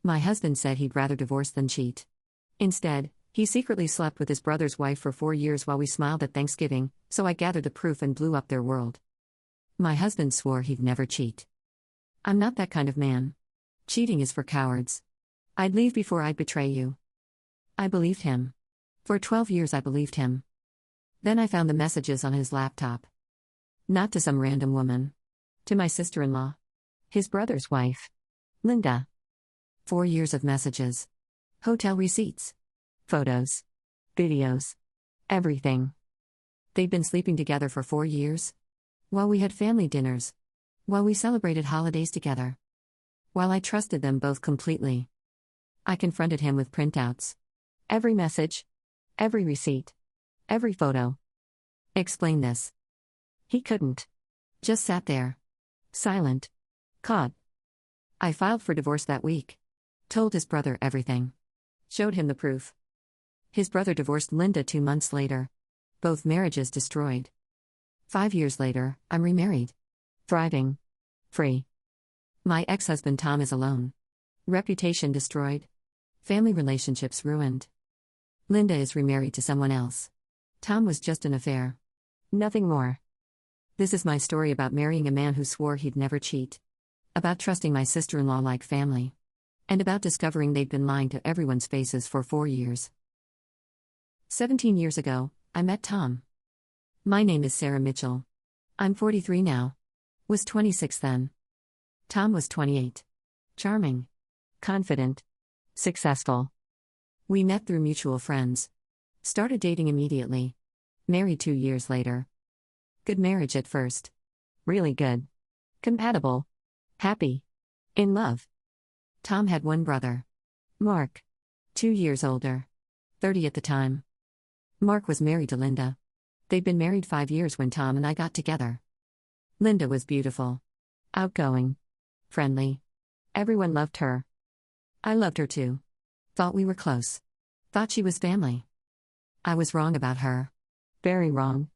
My husband said he'd rather divorce than cheat. Instead, he secretly slept with his brother's wife for 4 years while we smiled at Thanksgiving, so I gathered the proof and blew up their world. My husband swore he'd never cheat. I'm not that kind of man. Cheating is for cowards. I'd leave before I'd betray you. I believed him. For 12 years I believed him. Then I found the messages on his laptop. Not to some random woman. To my sister-in-law. His brother's wife. Linda. 4 years of messages. Hotel receipts. Photos. Videos. Everything. They'd been sleeping together for 4 years. While we had family dinners. While we celebrated holidays together. While I trusted them both completely. I confronted him with printouts. Every message. Every receipt. Every photo. Explain this. He couldn't. Just sat there. Silent. Caught. I filed for divorce that week. Told his brother everything. Showed him the proof. His brother divorced Linda 2 months later. Both marriages destroyed. 5 years later, I'm remarried. Thriving. Free. My ex-husband Tom is alone. Reputation destroyed. Family relationships ruined. Linda is remarried to someone else. Tom was just an affair. Nothing more. This is my story about marrying a man who swore he'd never cheat. About trusting my sister-in-law like family. And about discovering they'd been lying to everyone's faces for 4 years. 17 years ago, I met Tom. My name is Sarah Mitchell. I'm 43 now. Was 26 then. Tom was 28. Charming. Confident. Successful. We met through mutual friends. Started dating immediately. Married 2 years later. Good marriage at first. Really good. Compatible. Happy. In love. Tom had one brother. Mark. 2 years older. 30 at the time. Mark was married to Linda. They'd been married 5 years when Tom and I got together. Linda was beautiful. Outgoing. Friendly. Everyone loved her. I loved her too. Thought we were close. Thought she was family. I was wrong about her. Very wrong.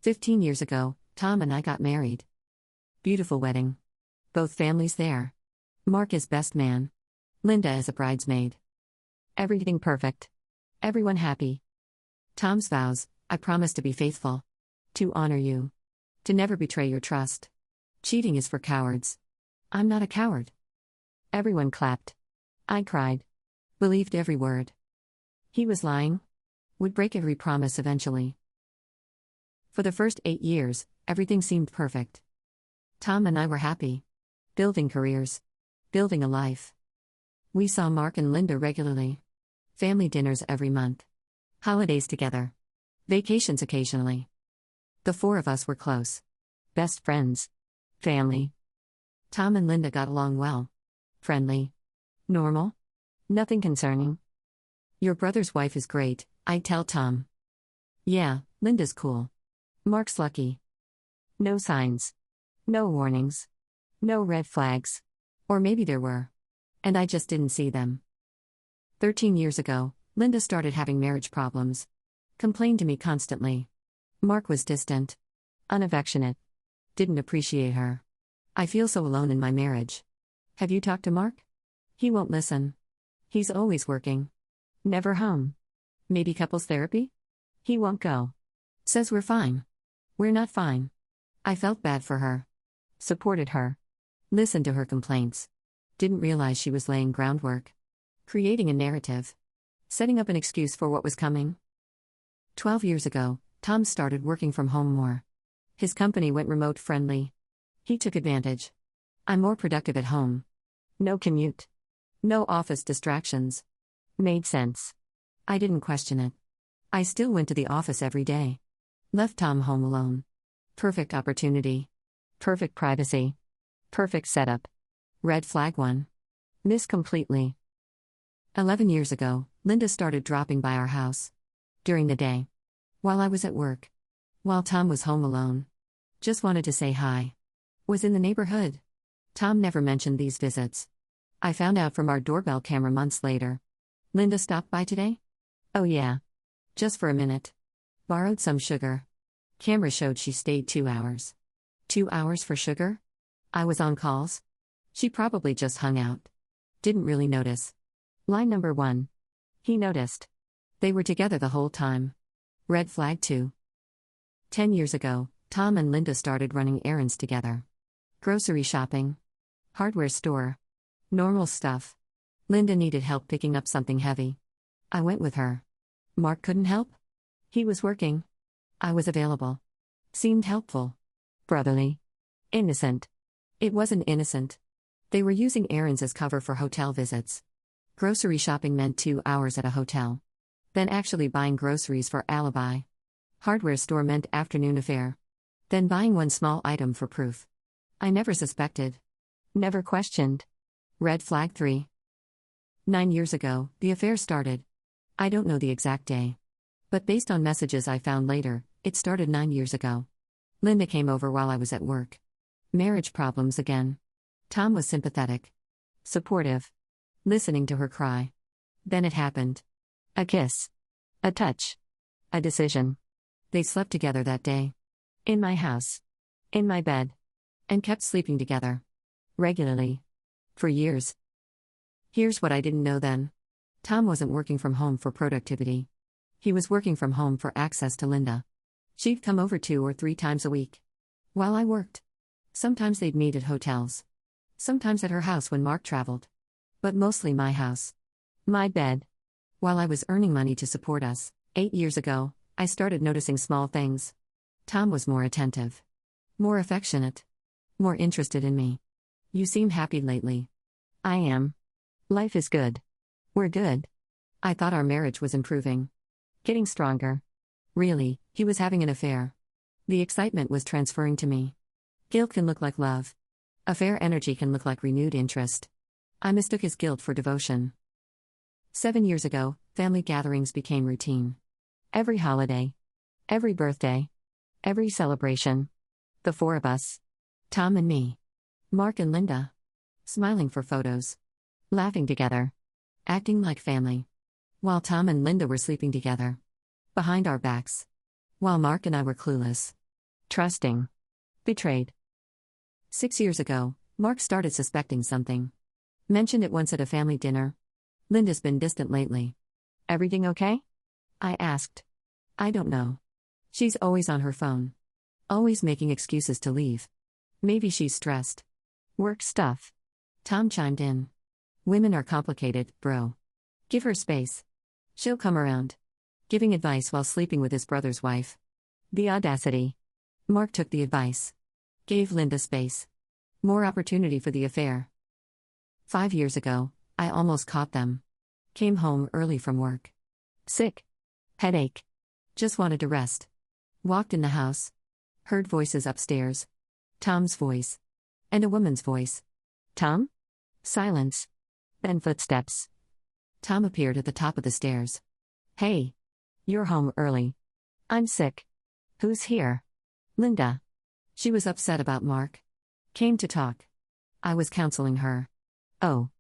15 years ago, Tom and I got married. Beautiful wedding. Both families there. Mark is best man. Linda as a bridesmaid. Everything perfect. Everyone happy. Tom's vows: I promise to be faithful. To honor you. To never betray your trust. Cheating is for cowards. I'm not a coward. Everyone clapped. I cried. Believed every word. He was lying. Would break every promise eventually. For the first 8 years, everything seemed perfect. Tom and I were happy. Building careers. Building a life. We saw Mark and Linda regularly. Family dinners every month. Holidays together. Vacations occasionally. The 4 of us were close. Best friends. Family. Tom and Linda got along well. Friendly. Normal. Nothing concerning. Your brother's wife is great, I'd tell Tom. Yeah, Linda's cool. Mark's lucky. No signs. No warnings. No red flags. Or maybe there were. And I just didn't see them. 13 years ago, Linda started having marriage problems. Complained to me constantly. Mark was distant. Unaffectionate. Didn't appreciate her. I feel so alone in my marriage. Have you talked to Mark? He won't listen. He's always working. Never home. Maybe couples therapy? He won't go. Says we're fine. We're not fine. I felt bad for her. Supported her. Listened to her complaints. Didn't realize she was laying groundwork. Creating a narrative. Setting up an excuse for what was coming. 12 years ago, Tom started working from home more. His company went remote friendly. He took advantage. I'm more productive at home. No commute. No office distractions. Made sense. I didn't question it. I still went to the office every day. Left Tom home alone. Perfect opportunity. Perfect privacy. Perfect setup. Red flag 1. Miss completely. 11 years ago, Linda started dropping by our house. During the day. While I was at work. While Tom was home alone. Just wanted to say hi. Was in the neighborhood. Tom never mentioned these visits. I found out from our doorbell camera months later. Linda stopped by today? Oh yeah. Just for a minute. Borrowed some sugar. Camera showed she stayed 2 hours. 2 hours for sugar? I was on calls. She probably just hung out. Didn't really notice. Line number 1. He noticed. They were together the whole time. Red flag 2. 10 years ago, Tom and Linda started running errands together. Grocery shopping. Hardware store. Normal stuff. Linda needed help picking up something heavy. I went with her. Mark couldn't help? He was working. I was available. Seemed helpful. Brotherly. Innocent. It wasn't innocent. They were using errands as cover for hotel visits. Grocery shopping meant 2 hours at a hotel. Then actually buying groceries for alibi. Hardware store meant afternoon affair. Then buying one small item for proof. I never suspected. Never questioned. Red flag 3. 9 years ago, the affair started. I don't know the exact day. But based on messages I found later, it started 9 years ago. Linda came over while I was at work. Marriage problems again. Tom was sympathetic. Supportive. Listening to her cry. Then it happened. A kiss. A touch. A decision. They slept together that day. In my house. In my bed. And kept sleeping together. Regularly. For years. Here's what I didn't know then. Tom wasn't working from home for productivity. He was working from home for access to Linda. She'd come over 2 or 3 times a week. While I worked. Sometimes they'd meet at hotels. Sometimes at her house when Mark traveled. But mostly my house. My bed. While I was earning money to support us, 8 years ago, I started noticing small things. Tom was more attentive. More affectionate. More interested in me. You seem happy lately. I am. Life is good. We're good. I thought our marriage was improving. Getting stronger. Really, he was having an affair. The excitement was transferring to me. Guilt can look like love. Affair energy can look like renewed interest. I mistook his guilt for devotion. 7 years ago, family gatherings became routine. Every holiday. Every birthday. Every celebration. The 4 of us. Tom and me. Mark and Linda. Smiling for photos. Laughing together. Acting like family. While Tom and Linda were sleeping together. Behind our backs. While Mark and I were clueless. Trusting. Betrayed. 6 years ago, Mark started suspecting something. Mentioned it once at a family dinner. Linda's been distant lately. Everything okay? I asked. I don't know. She's always on her phone. Always making excuses to leave. Maybe she's stressed. Work stuff. Tom chimed in. Women are complicated, bro. Give her space. She'll come around. Giving advice while sleeping with his brother's wife. The audacity. Mark took the advice. Gave Linda space. More opportunity for the affair. 5 years ago, I almost caught them. Came home early from work. Sick. Headache. Just wanted to rest. Walked in the house. Heard voices upstairs. Tom's voice. And a woman's voice. Tom? Silence. Then footsteps. Tom appeared at the top of the stairs. Hey. You're home early. I'm sick. Who's here? Linda. She was upset about Mark. Came to talk. I was counseling her. Oh.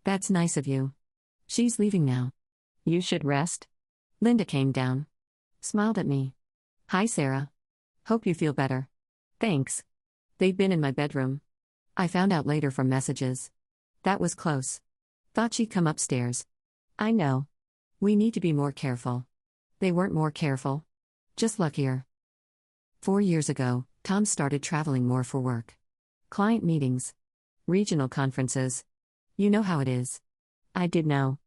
That's nice of you. She's leaving now. You should rest. Linda came down. Smiled at me. Hi, Sarah. Hope you feel better. Thanks. They'd been in my bedroom. I found out later from messages. That was close. Thought she'd come upstairs. I know. We need to be more careful. They weren't more careful. Just luckier. 4 years ago, Tom started traveling more for work. Client meetings. Regional conferences. You know how it is. I did know.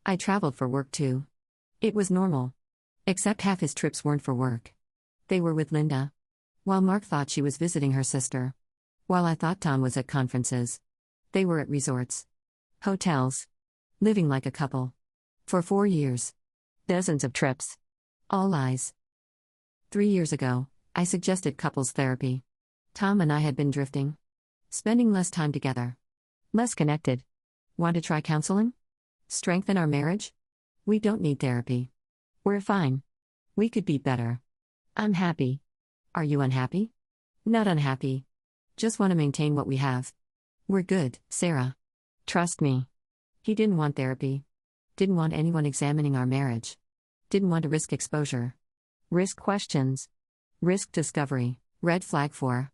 I traveled for work too. It was normal. Except half his trips weren't for work. They were with Linda. While Mark thought she was visiting her sister. While I thought Tom was at conferences. They were at resorts. Hotels. Living like a couple. For 4 years. Dozens of trips. All lies. 3 years ago, I suggested couples therapy. Tom and I had been drifting. Spending less time together. Less connected. Want to try counseling? Strengthen our marriage? We don't need therapy. We're fine. We could be better. I'm happy. Are you unhappy? Not unhappy. Just want to maintain what we have. We're good, Sarah. Trust me. He didn't want therapy. Didn't want anyone examining our marriage. Didn't want to risk exposure. Risk questions. Risk discovery. Red flag 4.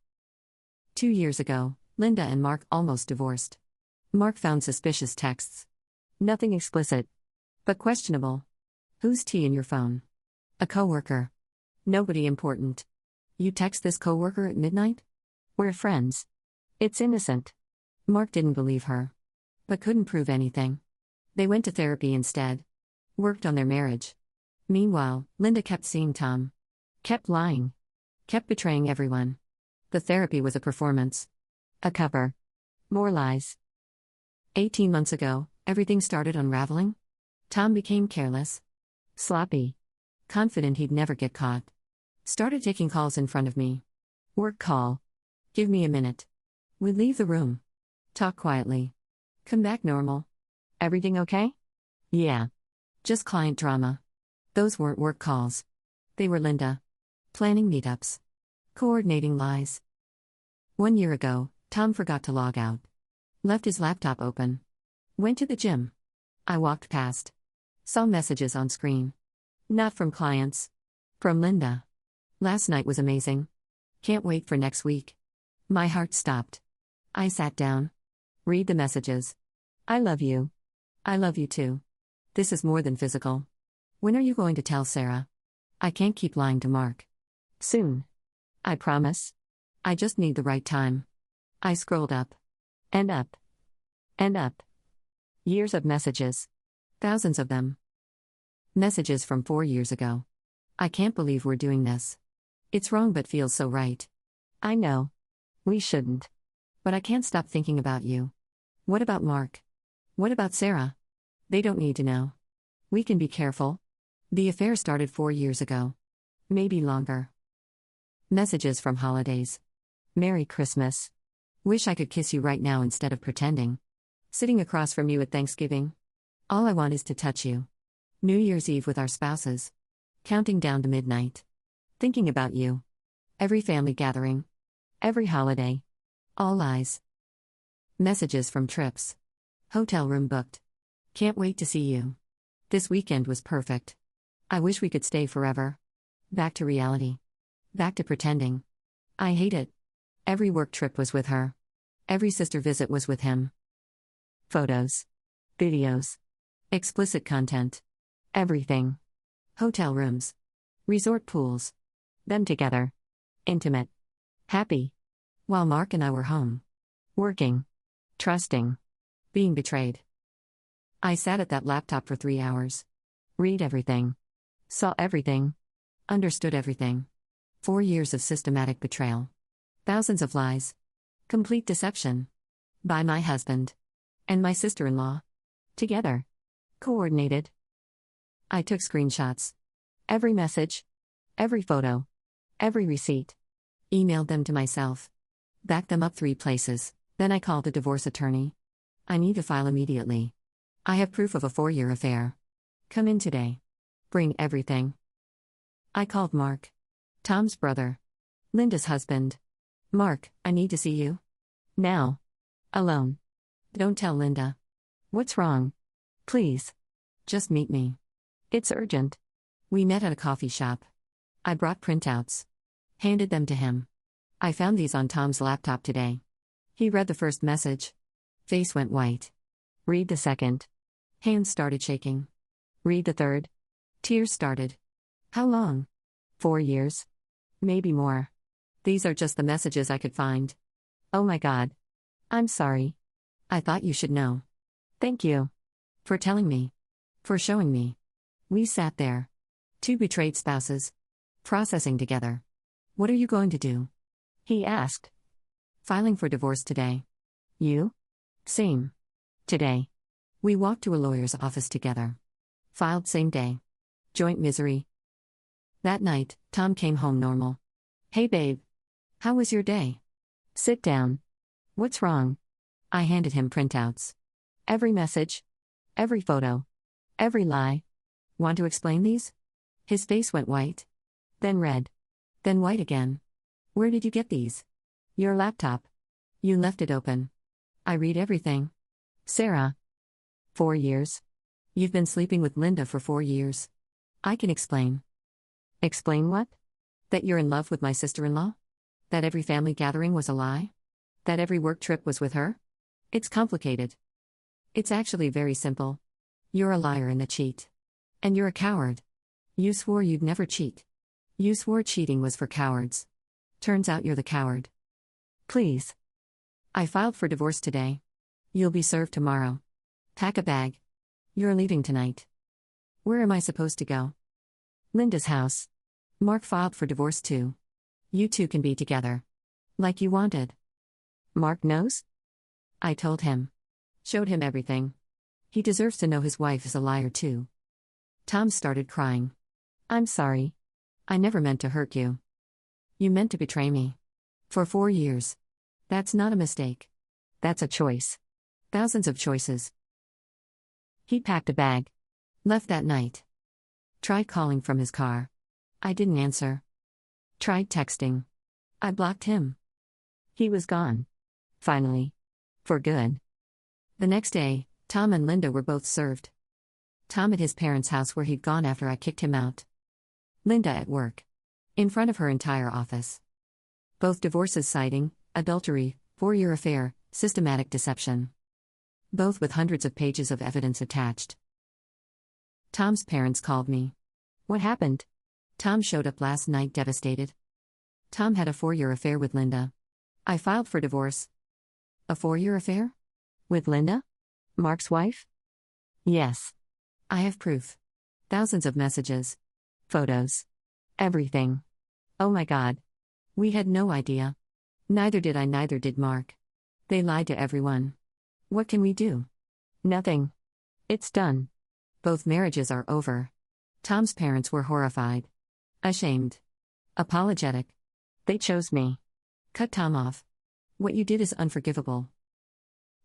2 years ago, Linda and Mark almost divorced. Mark found suspicious texts. Nothing explicit, but questionable. Who's T in your phone? A coworker. Nobody important. You text this coworker at midnight? We're friends. It's innocent. Mark didn't believe her, but couldn't prove anything. They went to therapy instead. Worked on their marriage. Meanwhile, Linda kept seeing Tom. Kept lying. Kept betraying everyone. The therapy was a performance. A cover. More lies. 18 months ago, everything started unraveling. Tom became careless. Sloppy. Confident he'd never get caught. Started taking calls in front of me. Work call. Give me a minute. We'd leave the room. Talk quietly. Come back normal. Everything okay? Yeah. Just client drama. Those weren't work calls. They were Linda. Planning meetups. Coordinating lies. 1 year ago, Tom forgot to log out. Left his laptop open. Went to the gym. I walked past. Saw messages on screen. Not from clients. From Linda. Last night was amazing. Can't wait for next week. My heart stopped. I sat down. Read the messages. I love you. I love you too. This is more than physical. When are you going to tell Sarah? I can't keep lying to Mark. Soon. I promise. I just need the right time. I scrolled up. And up. And up. Years of messages. Thousands of them. Messages from 4 years ago. I can't believe we're doing this. It's wrong but feels so right. I know. We shouldn't. But I can't stop thinking about you. What about Mark? What about Sarah? They don't need to know. We can be careful. The affair started 4 years ago. Maybe longer. Messages from holidays. Merry Christmas. Wish I could kiss you right now instead of pretending. Sitting across from you at Thanksgiving. All I want is to touch you. New Year's Eve with our spouses. Counting down to midnight. Thinking about you. Every family gathering. Every holiday. All lies. Messages from trips. Hotel room booked. Can't wait to see you. This weekend was perfect. I wish we could stay forever. Back to reality. Back to pretending. I hate it. Every work trip was with her. Every sister visit was with him. Photos. Videos. Explicit content. Everything. Hotel rooms. Resort pools. Them together. Intimate. Happy. While Mark and I were home. Working. Trusting. Being betrayed. I sat at that laptop for 3 hours. Read everything. Saw everything. Understood everything. 4 years of systematic betrayal. Thousands of lies. Complete deception. By my husband. And my sister-in-law. Together. Coordinated. I took screenshots. Every message. Every photo. Every receipt. Emailed them to myself. Backed them up 3 places. Then I called a divorce attorney. I need to file immediately. I have proof of a 4-year affair. Come in today. Bring everything. I called Mark. Tom's brother. Linda's husband. Mark, I need to see you. Now. Alone. Don't tell Linda. What's wrong? Please. Just meet me. It's urgent. We met at a coffee shop. I brought printouts. Handed them to him. I found these on Tom's laptop today. He read the first message. Face went white. Read the second. Hands started shaking. Read the third. Tears started. How long? 4 years? Maybe more. These are just the messages I could find. Oh my God. I'm sorry. I thought you should know. Thank you. For telling me. For showing me. We sat there. 2 betrayed spouses. Processing together. What are you going to do? He asked. Filing for divorce today. You? Same. Today. We walked to a lawyer's office together. Filed same day. Joint misery. That night, Tom came home normal. Hey babe. How was your day? Sit down. What's wrong? I handed him printouts. Every message. Every photo. Every lie. Want to explain these? His face went white. Then red. Then white again. Where did you get these? Your laptop. You left it open. I read everything. Sarah. 4 years. You've been sleeping with Linda for 4 years. I can explain. Explain what? That you're in love with my sister-in-law? That every family gathering was a lie? That every work trip was with her? It's complicated. It's actually very simple. You're a liar and a cheat. And you're a coward. You swore you'd never cheat. You swore cheating was for cowards. Turns out you're the coward. Please. I filed for divorce today. You'll be served tomorrow. Pack a bag. You're leaving tonight. Where am I supposed to go? Linda's house. Mark filed for divorce too. You two can be together. Like you wanted. Mark knows? I told him. Showed him everything. He deserves to know his wife is a liar too. Tom started crying. I'm sorry. I never meant to hurt you. You meant to betray me. For 4 years. That's not a mistake. That's a choice. Thousands of choices. He packed a bag. Left that night. Tried calling from his car. I didn't answer. Tried texting. I blocked him. He was gone. Finally. For good. The next day, Tom and Linda were both served. Tom at his parents' house where he'd gone after I kicked him out. Linda at work. In front of her entire office. Both divorces citing adultery, 4-year affair, systematic deception. Both with hundreds of pages of evidence attached. Tom's parents called me. What happened? Tom showed up last night devastated. Tom had a 4-year affair with Linda. I filed for divorce. A 4-year affair? With Linda? Mark's wife? Yes. I have proof. Thousands of messages. Photos. Everything. Oh my God. We had no idea. Neither did I, neither did Mark. They lied to everyone. What can we do? Nothing. It's done. Both marriages are over. Tom's parents were horrified. Ashamed. Apologetic. They chose me. Cut Tom off. What you did is unforgivable.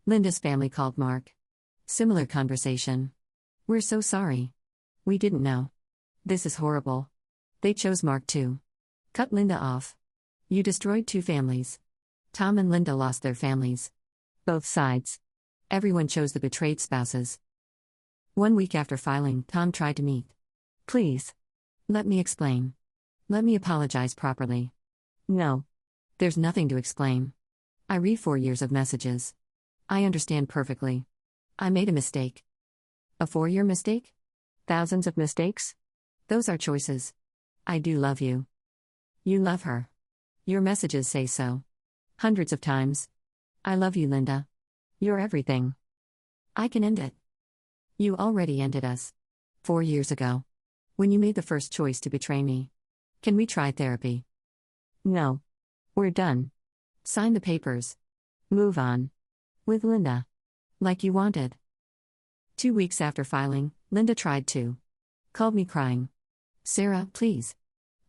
Linda's family called Mark. Similar conversation. We're so sorry. We didn't know. This is horrible. They chose Mark too. Cut Linda off. You destroyed 2 families. Tom and Linda lost their families. Both sides. Everyone chose the betrayed spouses. 1 week after filing, Tom tried to meet. Please. Let me explain. Let me apologize properly. No. There's nothing to explain. I read 4 years of messages. I understand perfectly. I made a mistake. A 4-year mistake? Thousands of mistakes? Those are choices. I do love you. You love her. Your messages say so. Hundreds of times. I love you, Linda. You're everything. I can end it. You already ended us. 4 years ago. When you made the first choice to betray me. Can we try therapy? No. We're done. Sign the papers. Move on. With Linda. Like you wanted. 2 weeks after filing, Linda tried to. Called me crying. Sarah, please.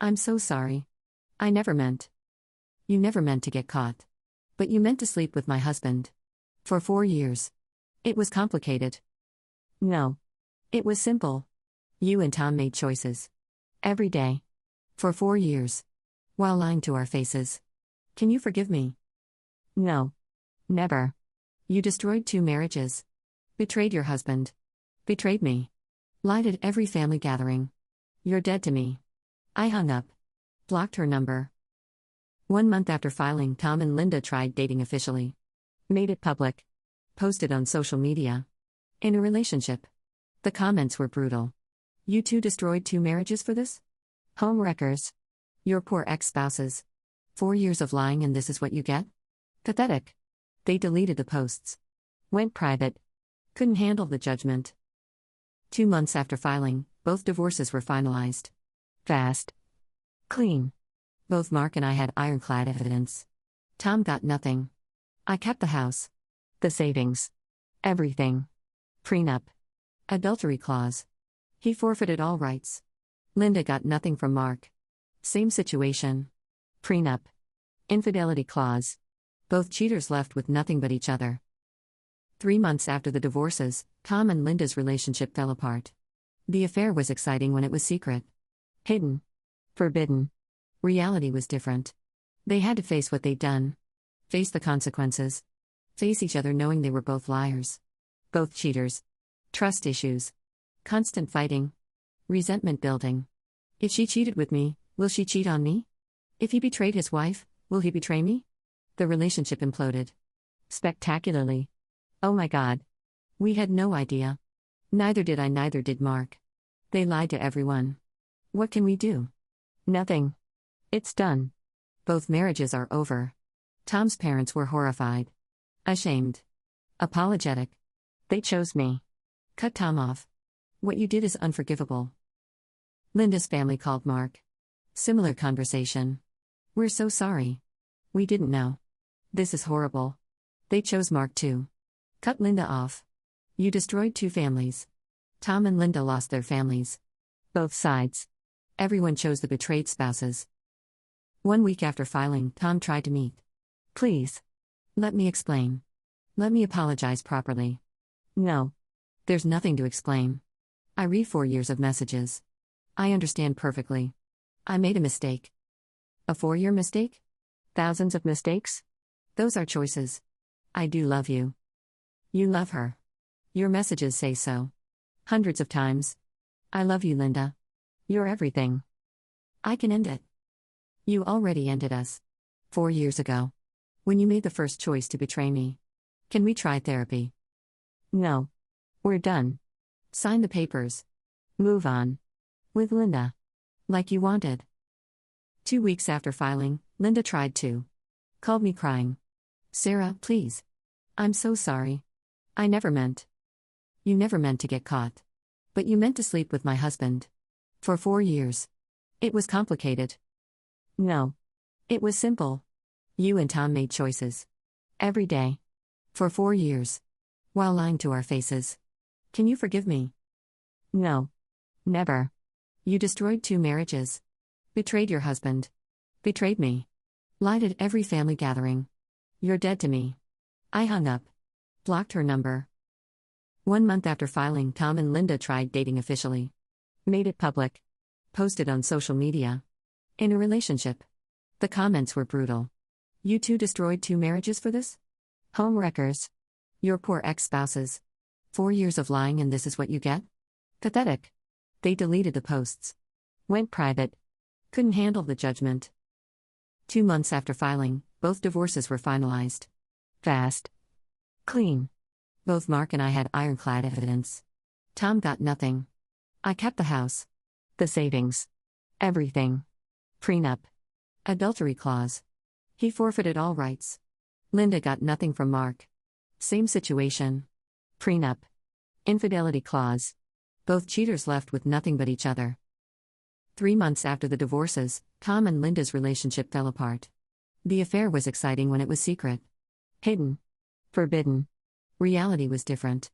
I'm so sorry. I never meant. You never meant to get caught. But you meant to sleep with my husband. For 4 years. It was complicated. No. It was simple. You and Tom made choices. Every day. For 4 years. While lying to our faces. Can you forgive me? No. Never. You destroyed 2 marriages. Betrayed your husband. Betrayed me. Lied at every family gathering. You're dead to me. I hung up. Blocked her number. 1 month after filing, Tom and Linda tried dating officially. Made it public. Posted on social media. In a relationship. The comments were brutal. You two destroyed 2 marriages for this? Home wreckers. Your poor ex-spouses. 4 years of lying and this is what you get? Pathetic. They deleted the posts. Went private. Couldn't handle the judgment. 2 months after filing, both divorces were finalized. Fast. Clean. Both Mark and I had ironclad evidence. Tom got nothing. I kept the house. The savings. Everything. Prenup. Adultery clause. He forfeited all rights. Linda got nothing from Mark. Same situation. Prenup. Infidelity clause. Both cheaters left with nothing but each other. 3 months after the divorces, Tom and Linda's relationship fell apart. The affair was exciting when it was secret. Hidden. Forbidden. Reality was different. They had to face what they'd done. Face the consequences. Face each other knowing they were both liars. Both cheaters. Trust issues. Constant fighting. Resentment building. If she cheated with me, will she cheat on me? If he betrayed his wife, will he betray me? The relationship imploded. Spectacularly. Oh my God. We had no idea. Neither did I, neither did Mark. They lied to everyone. What can we do? Nothing. It's done. Both marriages are over. Tom's parents were horrified. Ashamed. Apologetic. They chose me. Cut Tom off. What you did is unforgivable. Linda's family called Mark. Similar conversation. We're so sorry. We didn't know. This is horrible. They chose Mark too. Cut Linda off. You destroyed two families. Tom and Linda lost their families. Both sides. Everyone chose the betrayed spouses. 1 week after filing, Tom tried to meet. Please. Let me explain. Let me apologize properly. No. There's nothing to explain. I read 4 years of messages. I understand perfectly. I made a mistake. A 4-year mistake? Thousands of mistakes? Those are choices. I do love you. You love her. Your messages say so. Hundreds of times. I love you, Linda. You're everything. I can end it. You already ended us. 4 years ago. When you made the first choice to betray me. Can we try therapy? No. We're done. Sign the papers. Move on. With Linda. Like you wanted. 2 weeks after filing, Linda tried to. Called me crying. Sarah, please. I'm so sorry. I never meant. You never meant to get caught. But you meant to sleep with my husband. For 4 years. It was complicated. No. It was simple. You and Tom made choices. Every day. For 4 years. While lying to our faces. Can you forgive me? No. Never. You destroyed 2 marriages. Betrayed your husband. Betrayed me. Lied at every family gathering. You're dead to me. I hung up. Blocked her number. 1 month after filing, Tom and Linda tried dating officially. Made it public. Posted on social media. In a relationship. The comments were brutal. You two destroyed 2 marriages for this? Home wreckers. Your poor ex-spouses. 4 years of lying and this is what you get? Pathetic. They deleted the posts. Went private. Couldn't handle the judgment. 2 months after filing, both divorces were finalized. Fast. Clean. Both Mark and I had ironclad evidence. Tom got nothing. I kept the house. The savings. Everything. Prenup. Adultery clause. He forfeited all rights. Linda got nothing from Mark. Same situation. Prenup. Infidelity clause. Both cheaters left with nothing but each other. 3 months after the divorces, Tom and Linda's relationship fell apart. The affair was exciting when it was secret. Hidden. Forbidden. Reality was different.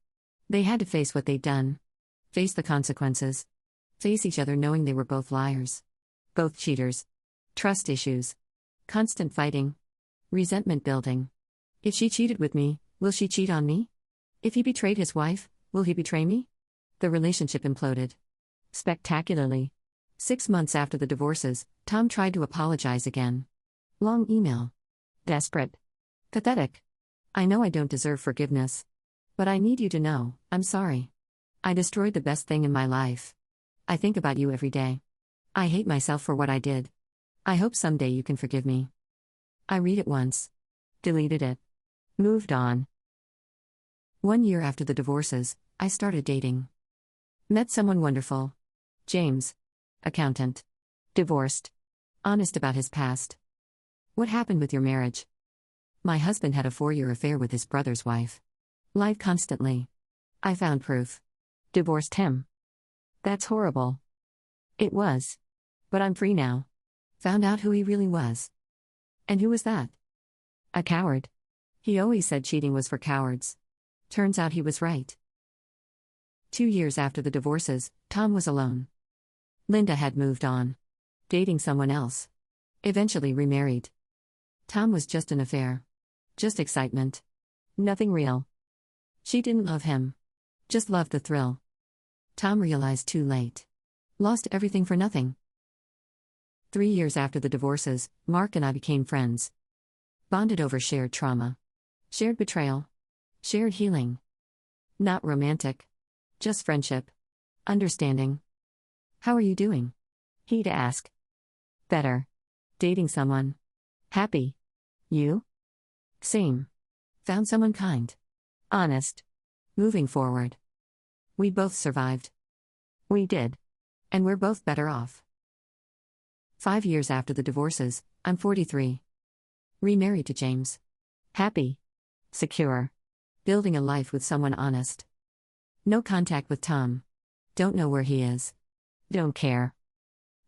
They had to face what they'd done. Face the consequences. Face each other knowing they were both liars. Both cheaters. Trust issues. Constant fighting. Resentment building. If she cheated with me, will she cheat on me? If he betrayed his wife, will he betray me? The relationship imploded. Spectacularly. 6 months after the divorces, Tom tried to apologize again. Long email. Desperate. Pathetic. I know I don't deserve forgiveness. But I need you to know, I'm sorry. I destroyed the best thing in my life. I think about you every day. I hate myself for what I did. I hope someday you can forgive me. I read it once. Deleted it. Moved on. 1 year after the divorces, I started dating. Met someone wonderful. James. Accountant. Divorced. Honest about his past. What happened with your marriage? My husband had a 4-year affair with his brother's wife. Lied constantly. I found proof. Divorced him. That's horrible. It was. But I'm free now. Found out who he really was. And who was that? A coward. He always said cheating was for cowards. Turns out he was right. 2 years after the divorces, Tom was alone. Linda had moved on. Dating someone else. Eventually remarried. Tom was just an affair. Just excitement. Nothing real. She didn't love him. Just loved the thrill. Tom realized too late. Lost everything for nothing. 3 years after the divorces, Mark and I became friends. Bonded over shared trauma. Shared betrayal. Shared healing. Not romantic. Just friendship. Understanding. How are you doing? He'd ask. Better. Dating someone. Happy. You? Same. Found someone kind. Honest. Moving forward. We both survived. We did. And we're both better off. 5 years after the divorces, I'm 43. Remarried to James. Happy. Secure. Building a life with someone honest. No contact with Tom. Don't know where he is. Don't care.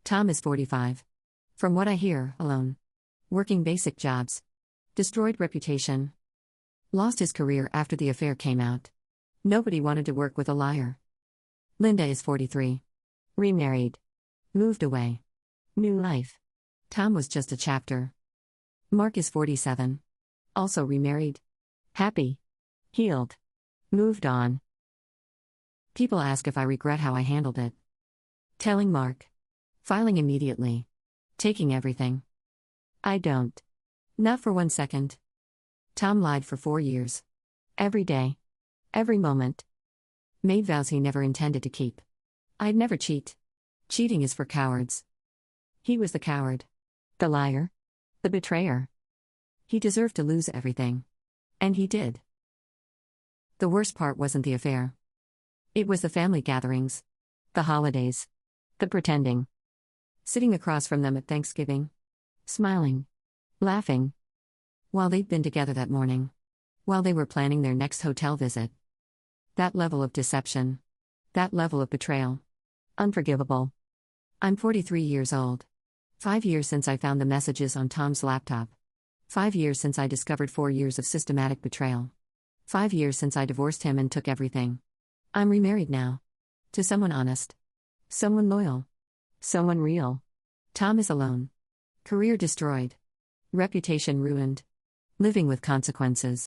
Tom is 45. From what I hear, alone. Working basic jobs. Destroyed reputation. Lost his career after the affair came out. Nobody wanted to work with a liar. Linda is 43. Remarried. Moved away. New life. Tom was just a chapter. Mark is 47. Also remarried. Happy. Healed. Moved on. People ask if I regret how I handled it. Telling Mark. Filing immediately. Taking everything. I don't. Not for 1 second. Tom lied for 4 years. Every day. Every moment. Made vows he never intended to keep. I'd never cheat. Cheating is for cowards. He was the coward. The liar. The betrayer. He deserved to lose everything. And he did. The worst part wasn't the affair. It was the family gatherings. The holidays. The pretending. Sitting across from them at Thanksgiving. Smiling. Laughing. While they'd been together that morning. While they were planning their next hotel visit. That level of deception. That level of betrayal. Unforgivable. I'm 43 years old. 5 years since I found the messages on Tom's laptop. 5 years since I discovered 4 years of systematic betrayal. 5 years since I divorced him and took everything. I'm remarried now. To someone honest. Someone loyal. Someone real. Tom is alone. Career destroyed. Reputation ruined. Living with consequences.